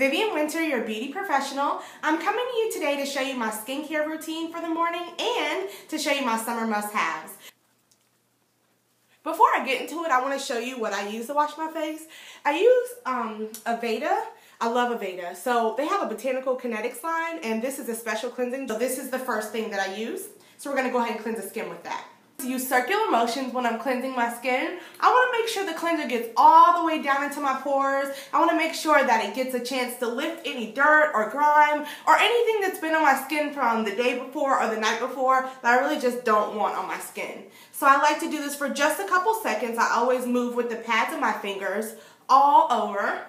Vivian Winter, your beauty professional. I'm coming to you today to show you my skincare routine for the morning and to show you my summer must-haves. Before I get into it, I want to show you what I use to wash my face. I use Aveda. I love Aveda. So they have a Botanical Kinetics line, and this is a special cleansing. So this is the first thing that I use. So we're going to go ahead and cleanse the skin with that. To use circular motions when I'm cleansing my skin. I want to make sure the cleanser gets all the way down into my pores. I want to make sure that it gets a chance to lift any dirt or grime or anything that's been on my skin from the day before or the night before that I really just don't want on my skin. So I like to do this for just a couple seconds. I always move with the pads of my fingers all over,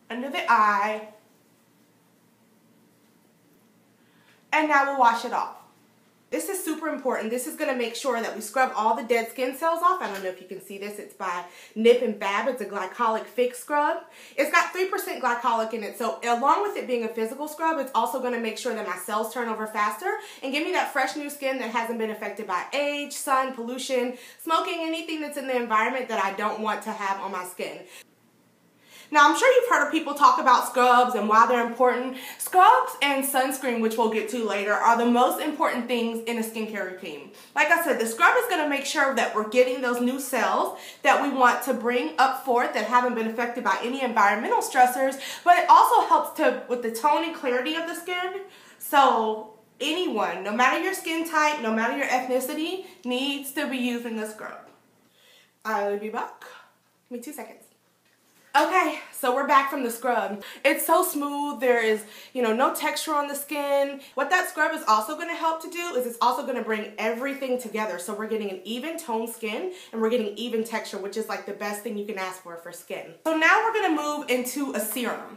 under the eye, and now we'll wash it off. This is super important. This is going to make sure that we scrub all the dead skin cells off. I don't know if you can see this. It's by Nip+Fab. It's a glycolic fix scrub. It's got 3% glycolic in it. So along with it being a physical scrub, it's also going to make sure that my cells turn over faster and give me that fresh new skin that hasn't been affected by age, sun, pollution, smoking, anything that's in the environment that I don't want to have on my skin. Now, I'm sure you've heard of people talk about scrubs and why they're important. Scrubs and sunscreen, which we'll get to later, are the most important things in a skincare routine. Like I said, the scrub is going to make sure that we're getting those new cells that we want to bring up forth that haven't been affected by any environmental stressors, but it also helps with the tone and clarity of the skin. So anyone, no matter your skin type, no matter your ethnicity, needs to be using the scrub. I'll be back. Give me 2 seconds. Okay, so we're back from the scrub. It's so smooth. There is, no texture on the skin. What that scrub is also going to help to do is it's also going to bring everything together. So we're getting an even toned skin and we're getting even texture, which is like the best thing you can ask for skin. So now we're going to move into a serum.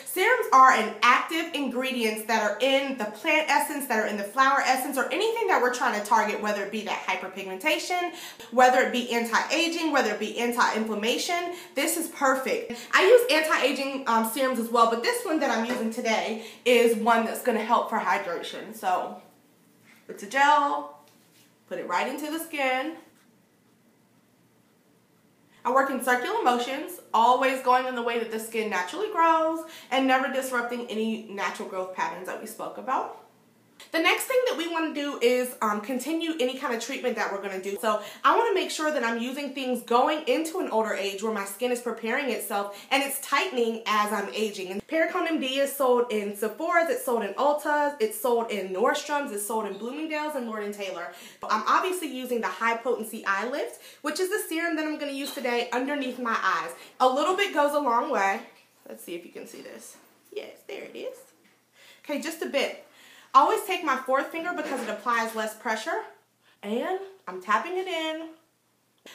Serums are an active ingredients that are in the plant essence, that are in the flower essence, or anything that we're trying to target, whether it be that hyperpigmentation, whether it be anti-aging, whether it be anti-inflammation. This is perfect. I use anti-aging serums as well, but this one that I'm using today is one that's going to help for hydration. So it's a gel, put it right into the skin. I work in circular motions, always going in the way that the skin naturally grows and never disrupting any natural growth patterns that we spoke about. The next thing that we want to do is continue any kind of treatment that we're going to do. So I want to make sure that I'm using things going into an older age where my skin is preparing itself and it's tightening as I'm aging. And Perricone MD is sold in Sephora's, it's sold in Ulta's, it's sold in Nordstrom's, it's sold in Bloomingdale's and Lord & Taylor. I'm obviously using the High Potency Eye Lift, which is the serum that I'm going to use today underneath my eyes. A little bit goes a long way. Let's see if you can see this. Yes, there it is. Okay, just a bit. I always take my fourth finger because it applies less pressure, and I'm tapping it in.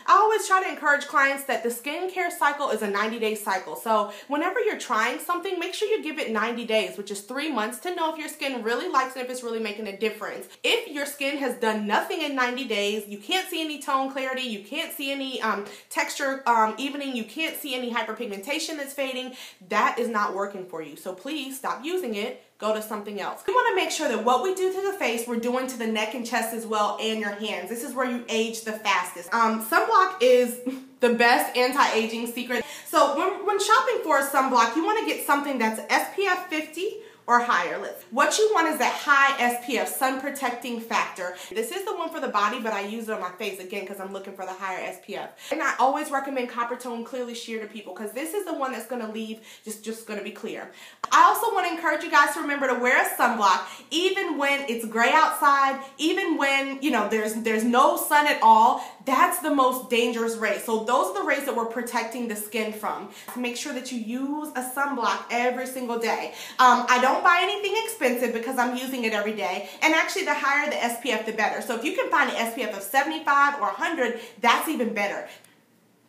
I always try to encourage clients that the skincare cycle is a 90-day cycle. So whenever you're trying something, make sure you give it 90 days, which is 3 months, to know if your skin really likes it, if it's really making a difference. If your skin has done nothing in 90 days, you can't see any tone clarity, you can't see any texture evening, you can't see any hyperpigmentation that's fading, that is not working for you. So please stop using it. Go to something else. We want to make sure that what we do to the face, we're doing to the neck and chest as well, and your hands. This is where you age the fastest. Sunblock is the best anti-aging secret. So when shopping for a sunblock, you want to get something that's SPF 50 or higher. What you want is that high SPF, sun protecting factor. This is the one for the body, but I use it on my face again because I'm looking for the higher SPF. And I always recommend Coppertone Clearly Sheer to people because this is the one that's going to leave just going to be clear. I also want to encourage you guys to remember to wear a sunblock even when it's gray outside, even when there's no sun at all. That's the most dangerous rays. So those are the rays that we're protecting the skin from. Make sure that you use a sunblock every single day. I don't buy anything expensive because I'm using it every day. And actually, the higher the SPF, the better. So if you can find an SPF of 75 or 100, that's even better.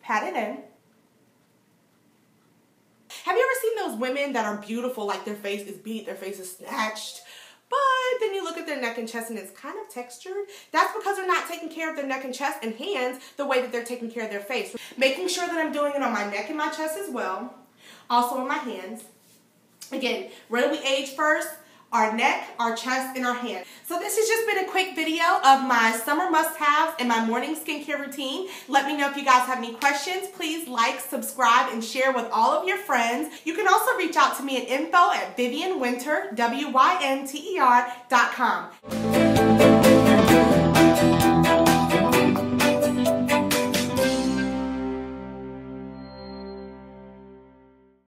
Pat it in. Have you ever seen those women that are beautiful, like their face is beat, their face is snatched, but then you look at their neck and chest and it's kind of textured? That's because they're not taking care of their neck and chest and hands the way that they're taking care of their face. Making sure that I'm doing it on my neck and my chest as well. Also on my hands. Again, where do we age first? our neck, our chest, and our hands. So this has just been a quick video of my summer must-haves and my morning skincare routine. Let me know if you guys have any questions. Please like, subscribe, and share with all of your friends. You can also reach out to me at info@VivianWinter, WYNTER.com.